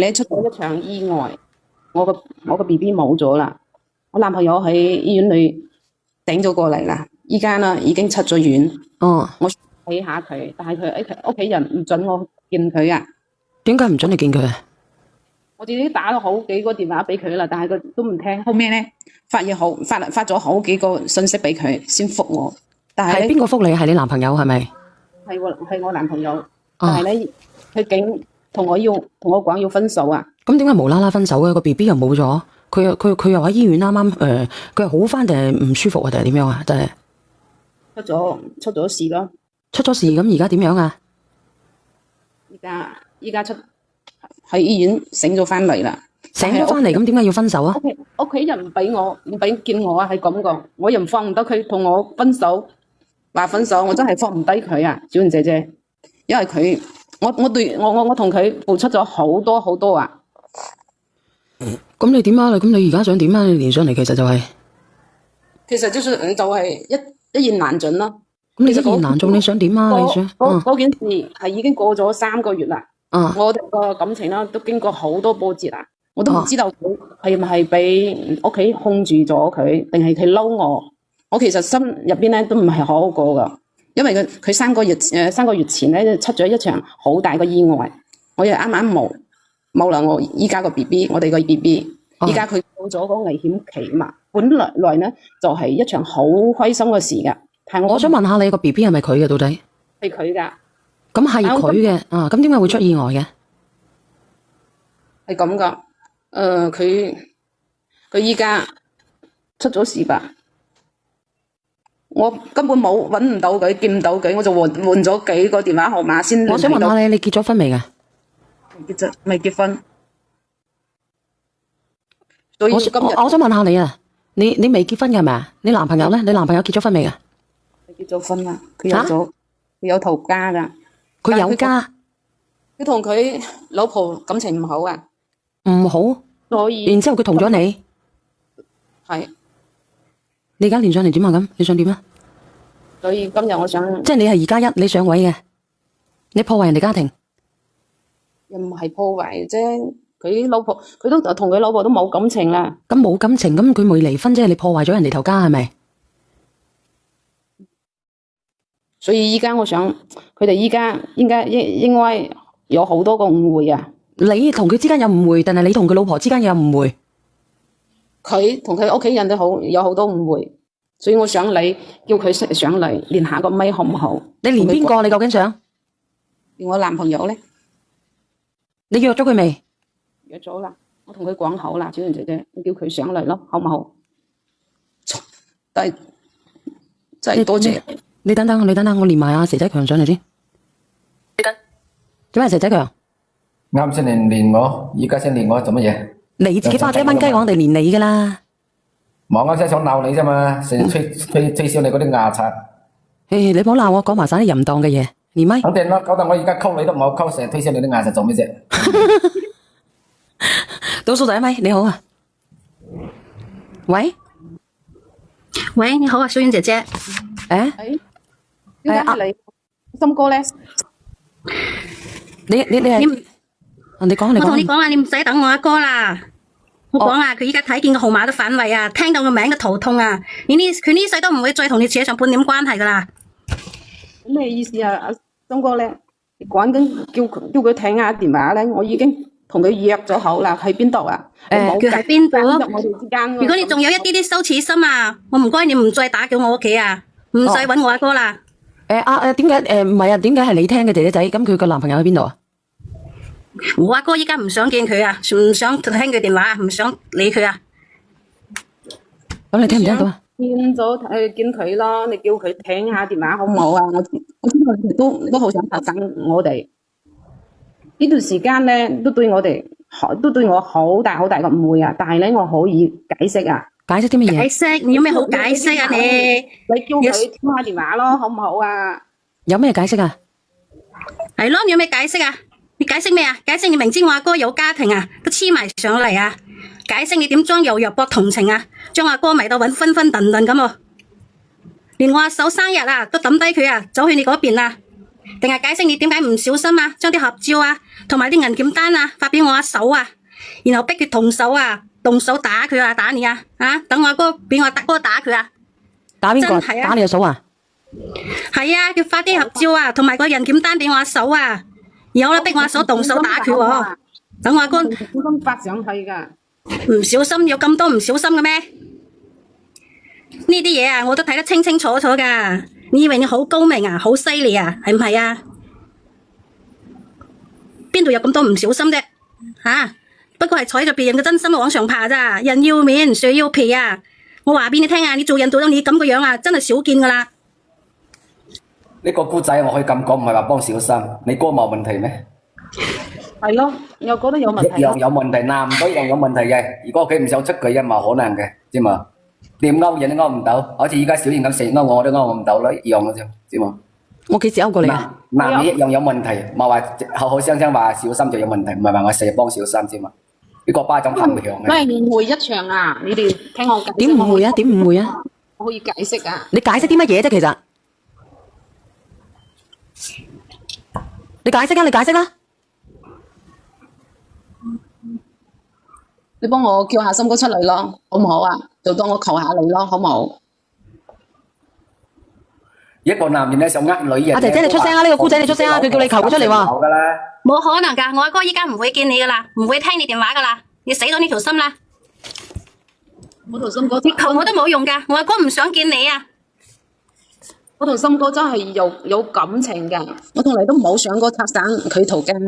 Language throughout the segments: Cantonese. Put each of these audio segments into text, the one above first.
你出咗一場意外，我個 BB 冇咗啦。我男朋友喺醫院裏頂咗過嚟啦，依家呢已經出咗院。哦，我睇下佢，但係佢屋企人唔准我見佢啊。點解唔准你見佢啊？我自己打咗好幾個電話俾佢啦，但係佢都唔聽。後尾呢發咗好幾個信息俾佢先覆我。但係邊個覆你？係你男朋友係咪？係我男朋友。但係呢，佢竟同我講要分手啊！咁點解無啦啦分手嘅？個 BB 又冇咗，佢又喺醫院啱啱佢係好翻定係唔舒服啊？定係點樣啊？真係出咗事咯。出咗事咁而家點樣啊？依家喺醫院醒咗翻嚟啦。醒咗翻嚟咁點解要分手啊？屋企人唔俾見我啊，係咁講，我又放唔得佢同我分手，話分手，我真係放唔低佢啊，小賢姐姐，因為佢我同佢付出咗好多好多啊。咁你點啊？咁你而家想點啊？你連上嚟其實就係、就係一言難盡咯。咁你一言難盡，你想點啊？你想嗰件事係已經過咗3個月啦。我哋個感情啦都經過好多波折啊。我都唔知道佢係唔係俾屋企控住咗佢，定係佢嬲我。我其實心入邊咧都唔係好過噶，因為佢3個月前咧出咗一場好大嘅意外，我又啱啱冇啦。我依家個 BB， 我哋個 BB， 依家佢到咗個危險期嘛。本來咧就係一場好開心嘅事噶。但係我想問下你個 BB 係咪佢嘅？到底係佢噶？咁係佢嘅啊？咁點解會出意外嘅？係咁噶。佢依家出咗事吧？我根本揾唔到佢，見唔到佢，我就換咗幾個電話號碼先。我想問下你結咗婚未㗎？未結婚。所以我想問下你啊，你未結婚嘅係咪啊？你男朋友咧？你男朋友結咗婚未㗎？結咗婚啦，佢有頭家噶。佢有家？佢同佢老婆感情唔好啊。唔好，所以然之後佢同咗你，係你而家連上嚟點啊？咁你想點啊？所以今日我想，即係你係2+1，你上位嘅，你破壞人哋家庭，又唔係破壞啫。佢老婆佢都同佢老婆都冇感情啦。咁冇感情，咁佢未離婚，即係你破壞咗人哋頭家係咪？所以依家我想，佢哋依家應該有好多個誤會啊。你同佢之間有誤會，定係你同佢老婆之間有誤會？佢同佢屋企人都有好多誤會，所以我想你叫佢上嚟連下個咪好唔好？你連邊個？你究竟想？連我男朋友咧？你約咗佢未？約咗啦，我同佢講好啦，小賢姐姐，你叫佢上嚟咯，好唔好？但係真係多謝你等等，我連埋阿蛇仔強上嚟先。你等做咩？蛇仔強啱先連我，而家先連我做乜嘢？你自己花1蚊雞，我哋連你噶啦。冇，我真係想鬧你啫嘛，成日吹銷你嗰啲牙刷。你唔好鬧我，講埋晒啲淫蕩嘅嘢，連咪。肯定啦，搞到我而家溝你都唔好溝，成日推銷你啲牙刷做咩啫？倒數第一咪，你好啊。喂，你好啊，小婉姐姐。你森哥咧？你係？你講，我同你講啊，你唔使等我阿哥啦。我講啊，佢依家睇見個號碼都反胃啊，聽到個名都頭痛啊。佢呢世都唔會再同你扯上半點關係噶啦。咩意思啊？阿森哥咧，你趕緊叫佢聽下電話咧，我已經同佢約咗好啦，喺邊度啊？佢喺邊度？我哋之間。如果你仲有一啲啲羞恥心啊，我唔該你唔再打攪我屋企啊，唔使搵我阿哥啦。點解唔係啊？點解係你聽嘅姐姐仔？咁佢個男朋友喺邊度啊？我阿哥依家唔想見佢啊，唔想聽佢電話，唔想理佢啊。咁你聽唔聽到啊？見佢咯，你叫佢聽下電話好唔好啊？我知道佢都好想發生我哋呢段時間咧，都對我好大嘅誤會啊！但係咧，我可以解釋啊。解釋啲乜嘢？解釋？你有咩好解釋啊？你叫佢聽下電話咯，好唔好啊？有咩解釋啊？係咯，你有咩解釋啊？你解釋咩啊？解釋你明知我阿哥有家庭啊，都黐埋上嚟啊！解釋你點裝油博同情啊？將阿哥迷到昏昏沌沌咁喎，連我阿嫂生日啊都抌低佢啊，走去你嗰邊啊！定係解釋你點解唔小心啊，將啲合照啊，同埋啲銀檢單啊發俾我阿嫂啊，然後逼佢動手打佢啊，打你啊，等我阿哥俾我大哥打佢啊，打邊個？真係啊打你阿嫂啊？係啊，佢發啲合照啊，同埋個銀檢單俾我阿嫂啊，然後咧逼我阿嫂動手打佢喎，等我阿哥唔小心發上去㗎。唔小心有咁多唔小心嘅咩？呢啲嘢啊，我都睇得清清楚楚噶。你以為你好高明啊，好犀利啊，係唔係啊？邊度有咁多唔小心啫？不過係踩着別人嘅真心往上爬咋。人要面，樹要皮啊！我話俾你聽啊，你做人到咗你咁個樣啊，真係少見噶啦。呢個姑仔我可以咁講，唔係話幫小心，你哥冇問題咩？係咯，又覺得有問題。一樣有問題，男都一樣有問題嘅。如果佢唔想出佢嘅，冇可能嘅，知嘛？掂勾人都勾唔到，好似而家小燕咁成日勾我都勾唔到啦，一樣嘅啫，知嘛？我幾時勾過你啊？男嘅一樣有問題，冇話口口聲聲話小心就有問題，唔係話我成日幫小心知嘛？呢個巴掌含強嘅。都係誤會一場啊！你哋聽我解釋。點誤會啊？點誤會啊？我可以解釋啊！你解釋啲乜嘢啫？其實你解釋啊！你解釋啦！你幫我叫下森哥出嚟咯，好唔好啊？就當我求下你咯，好唔好？一個男人咧想呃女人。阿姐姐你出聲啊！呢個姑仔你出聲啊！佢叫你求佢出嚟喎。冇可能噶，我阿哥依家唔會見你噶啦，唔會聽你電話噶啦，你死咗呢條心啦！我同森哥，你求我都冇用噶，我阿哥唔想見你啊！我同森哥真係有感情噶，我從嚟都冇想過拆散佢頭家噶。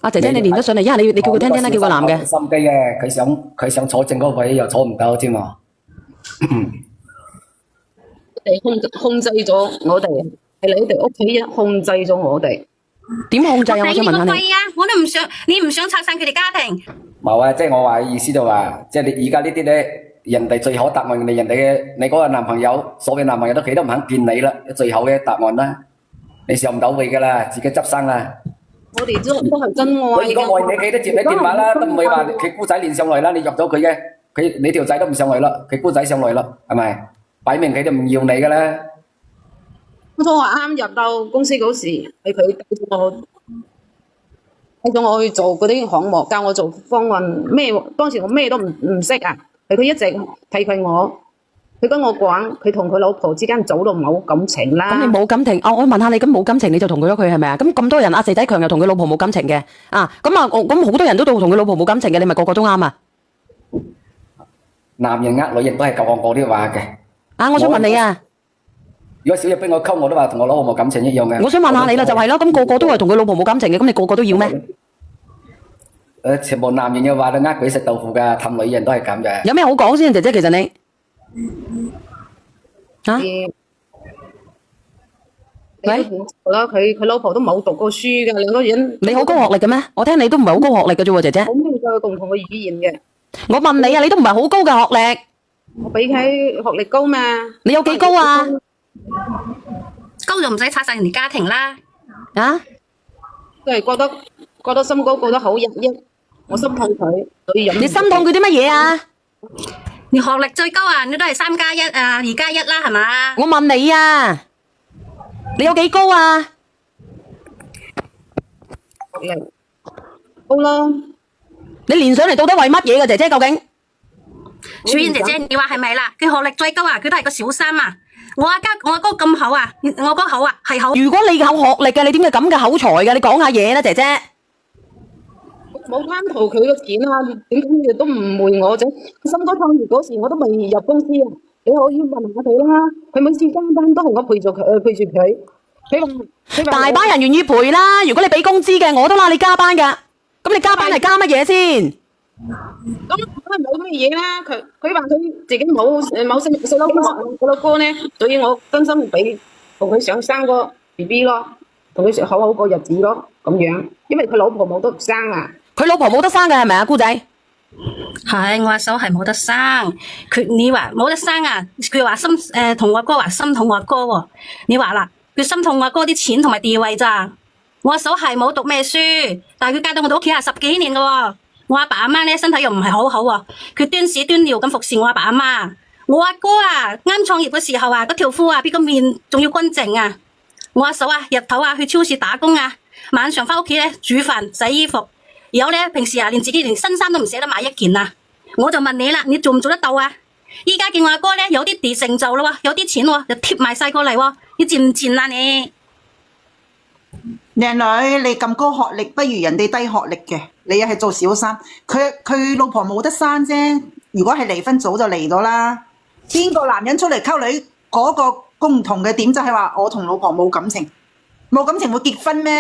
阿姐姐你連咗上嚟，一係你叫佢聽聽啦，叫個男嘅。心機嘅，佢想坐正嗰位又坐唔到，知嘛？你控制咗我哋，係你哋屋企人控制咗我哋。點控制啊？我想問下你。我都唔想，你唔想拆散佢哋家庭。冇啊，即係我話意思就話，即係你而家呢啲咧，人哋最好答案，人哋嘅你嗰個男朋友，所謂男朋友都企都唔肯見你啦，最好嘅答案啦，你上唔到位噶啦，自己執生啦。我哋都係真愛。佢如果愛你，佢都接你電話啦，都唔會話佢姑仔連上來啦，你約咗佢嘅，你條仔都唔上來啦，佢姑仔上來啦，係咪？擺明佢都唔要你噶啦。我啱入到公司嗰時，係佢帶咗我去做嗰啲項目，教我做方案咩。當時我咩都唔識啊，係佢一直提攜我。佢跟我講，佢同佢老婆之間早都冇感情啦。咁你冇感情？我問下你，咁冇感情你就同佢咗佢係咪啊？咁多人，阿四仔強又同佢老婆冇感情嘅，咁好多人都同佢老婆冇感情嘅，你咪個個都啱啊？男人呃女人都係講嗰啲話嘅。我想問你啊，如果小日俾我溝，我都話同我老婆冇感情一樣嘅。我想問下你啦，就係咯，咁個個都係同佢老婆冇感情嘅，咁你個個都要咩？全部男人嘅話都呃佢食豆腐噶，氹女人都係咁嘅。有咩好講先，姐姐？其實你喂，佢老婆都冇讀過書嘅，兩個人。你好高學歷嘅咩？我聽你都唔係好高學歷嘅啫喎，姐姐。冇咩嘅共同嘅語言嘅。我問你啊，你都唔係好高嘅學歷。我比佢學歷高嘛。你有幾高啊？高就唔使拆散人哋家庭啦。都係覺得森哥過得好日益，我心痛佢，所以你心痛佢啲乜嘢啊？你學歷最高啊，你都係3+1啊，2+1啦，係嘛？我問你啊，你有幾高啊？學歷高啦。你連上嚟到底為乜嘢嘅姐姐？究竟？小燕姐姐，你話係咪啦？佢學歷最高啊，佢都係個小三啊！我阿哥咁好啊，我哥好啊，係好。如果你有學歷嘅，你點解咁嘅口才嘅？你講下嘢啦，姐姐。冇貪圖佢嘅錢啊！點解你都唔誤會我啫？森哥創業嗰時我都未入公司啊！你可以問下佢啦。佢每次加班都係我陪住佢。大把人願意陪啦。如果你俾工資嘅，我都拉你加班噶。咁你加班係加乜嘢先？咁梗係冇乜嘢啦。佢話佢自己冇細佬哥呢，所以我真心俾同佢想生個 BB 咯，同佢好好過日子咯，咁樣。因為佢老婆冇得生啊。佢老婆冇得生嘅係咪啊，姑仔？係我阿嫂係冇得生，你話冇得生啊？佢話同我阿哥話心痛我阿哥喎。你話啦，佢心痛我阿哥啲錢同埋地位咋？我阿嫂係冇讀咩書，但係佢嫁到我哋屋企係10幾年嘅喎。我阿爸阿媽咧身體又唔係好好喎，佢端屎端尿咁服侍我阿爸阿媽。我阿哥啊，啱創業嘅時候啊，嗰條褲啊，比個面仲要乾淨啊。我阿嫂啊，日頭啊去超市打工啊，晚上翻屋企咧煮飯洗衣服，然後咧平時啊連自己連新衫都唔捨得買一件啊。我就問你啦，你做唔做得到啊？依家見我阿哥咧有啲成就啦喎，有啲錢喎，又貼埋晒過嚟喎，你賤唔賤啊你？靚女，你咁高學歷，不如人哋低學歷嘅，你又係做小三，佢老婆冇得生啫。如果係離婚早就離咗啦。邊個男人出嚟溝女嗰個共同嘅點就係話我同老婆冇感情，冇感情會結婚咩？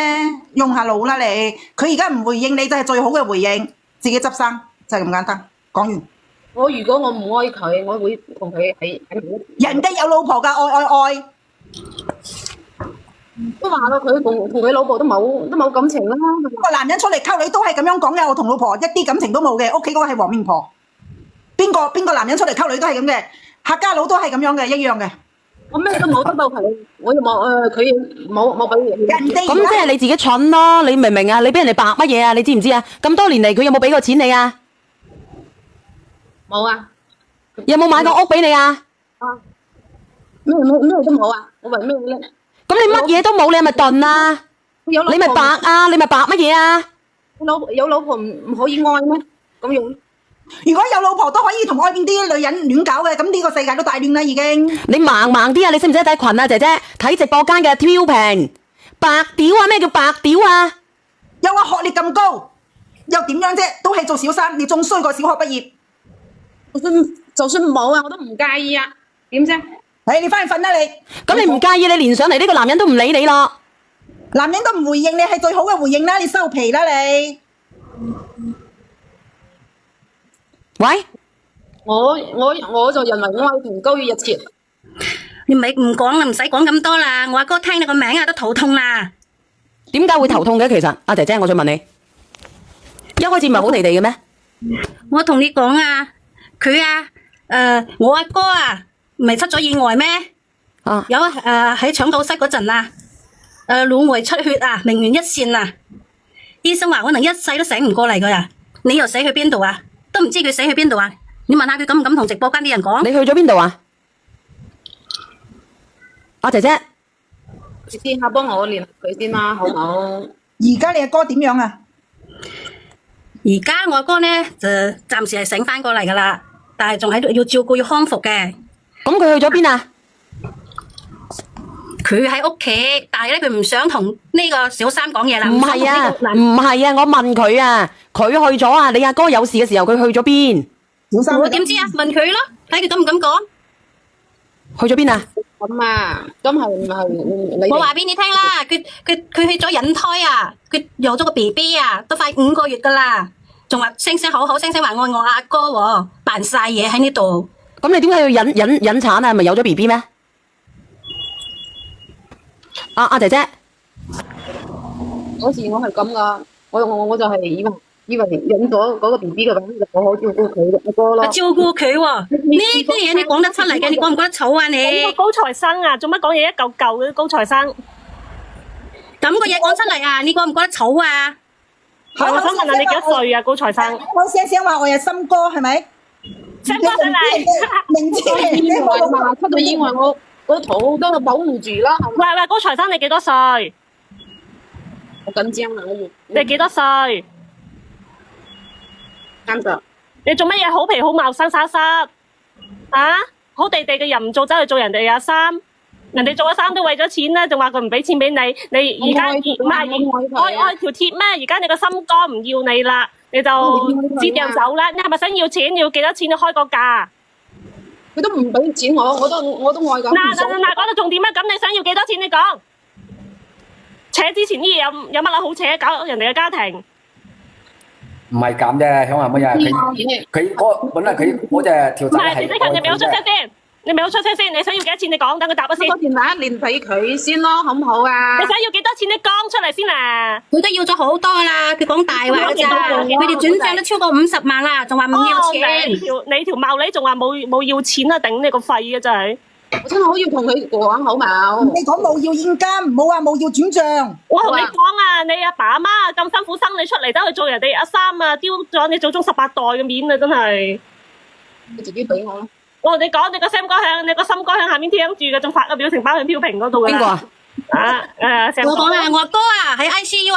用下腦啦你。佢而家唔回應你就係最好嘅回應，自己執生就係咁簡單。講完。如果我唔愛佢，我會同佢喺人哋有老婆㗎，愛。都話咯，佢同佢老婆都冇感情啦。個男人出嚟溝女都係咁樣講嘅，我同老婆一啲感情都冇嘅，屋企嗰個係黃面婆。邊個男人出嚟溝女都係咁嘅，客家佬都係咁樣嘅，一樣嘅。我咩都冇得到佢，我又冇佢冇俾人哋。咁即係你自己蠢咯，你明唔明啊？你俾人哋白乜嘢啊？你知唔知啊？咁多年嚟佢有冇俾過錢你啊？冇啊。有冇買過屋俾你啊？咩都冇啊！我為咩咧？咁你乜嘢都冇，你係咪鈍啊？你咪白啊？你咪白乜嘢啊？有老婆唔可以愛咩？咁樣。如果有老婆都可以同外邊啲女人亂搞嘅，咁呢個世界都大亂啦已經。你盲啲啊！你識唔識睇群啊，姐姐？睇直播間嘅挑評，白屌啊！咩叫白屌啊？又話學歷咁高，又點樣啫？都係做小三，你仲衰過小學畢業。就算冇啊，我都唔介意啊。點啫？你翻去瞓啦你。咁你唔介意，你連上嚟呢個男人都唔理你咯。男人都唔回應你係最好嘅回應啦，你收皮啦你。喂，我就認為愛情高於一切。你咪唔講啦，唔使講咁多啦。我阿哥聽你個名啊都肚痛啦。點解會頭痛嘅？其實阿姐姐，我想問你，一開始唔係好地地嘅咩？我同你講啊，佢啊，我阿哥啊，咪出咗意外咩？啊，有喺搶救室嗰陣啊，腦外出血啊，命懸一線啊。醫生話可能一世都醒唔過嚟噶呀。你又死去邊度啊？都唔知佢死去邊度啊？你問下佢敢唔敢同直播間啲人講？你去咗邊度啊？阿姐姐，你試下幫我聯絡佢先啦，好唔好？而家你阿哥點樣啊？而家我阿哥咧就暫時係醒翻過嚟噶啦，但係仲喺度要照顧要康復嘅。咁佢去咗邊啊？佢喺屋企，但係咧佢唔想同呢個小三講嘢啦。唔係啊，唔係啊，我問佢啊，佢去咗啊。你阿哥有事嘅時候，佢去咗邊？小三我點知啊？問佢咯，睇佢敢唔敢講。去咗邊啊？咁啊，咁係唔係你？我話俾你聽啦，佢去咗引胎啊，佢有咗個 BB 啊，都快5個月噶啦，仲話聲口聲聲話愛我阿哥喎，扮晒嘢喺呢度。咁你點解要引產啊？係咪有咗 BB 咩？阿姐姐，嗰時我係咁噶，我就係以為引咗嗰個 BB 嘅話，我好照顧佢阿哥咯。照顧佢喎，呢啲嘢你講得出嚟嘅，你覺唔覺得醜啊你？個高材生啊，做乜講嘢一嚿嚿嘅高材生？咁個嘢講出嚟啊，你覺唔覺得醜啊？我想問下你幾多歲啊，高材生？我聲話我係森哥係咪？森哥上嚟，明知出意外嘛，出咗意外我個肚都保唔住啦。喂，高材生你幾多歲？好緊張啊！你幾多歲？30。你做乜嘢好皮好貌生沙沙啊？好地地嘅人唔做，走去做人哋阿三，人哋做阿三都為咗錢啦，仲話佢唔俾錢俾你。你而家唔係愛條鐵咩？而家你個心肝唔要你啦，你就接樣走啦。你係咪想要錢？要幾多錢？你開個價。佢都唔俾錢我都愛㗎。嗱，講到重點啊！咁你想要幾多錢？你講。扯之前啲嘢有乜撚好扯？搞人哋嘅家庭。唔係咁啫，響話乜嘢？佢本來佢嗰隻條仔係。唔係，你咪好出聲先，你咪好出聲先。你想要幾多錢？你講，等佢答我先。我電話連俾佢先咯，好唔好啊？你想要幾多錢？你講出嚟先啊！佢都要咗好多啦，佢講大話咋？佢哋轉賬都超過50萬啦，仲話唔要錢。你條茂利仲話冇要錢啊？頂你個肺啊！真係。我真係好要同佢講好冇？你講冇要現金，唔好話冇要轉賬。我同你講啊，你阿爸阿媽咁辛苦生你出嚟，走去做人哋阿三啊，丟咗你祖宗18代嘅面啊！真係。你自己俾我咯。我同你講，你個心歌響下面聽住嘅，仲發個表情包喺飄屏嗰度嘅。邊個啊？啊，我講啊，我哥啊喺 ICU。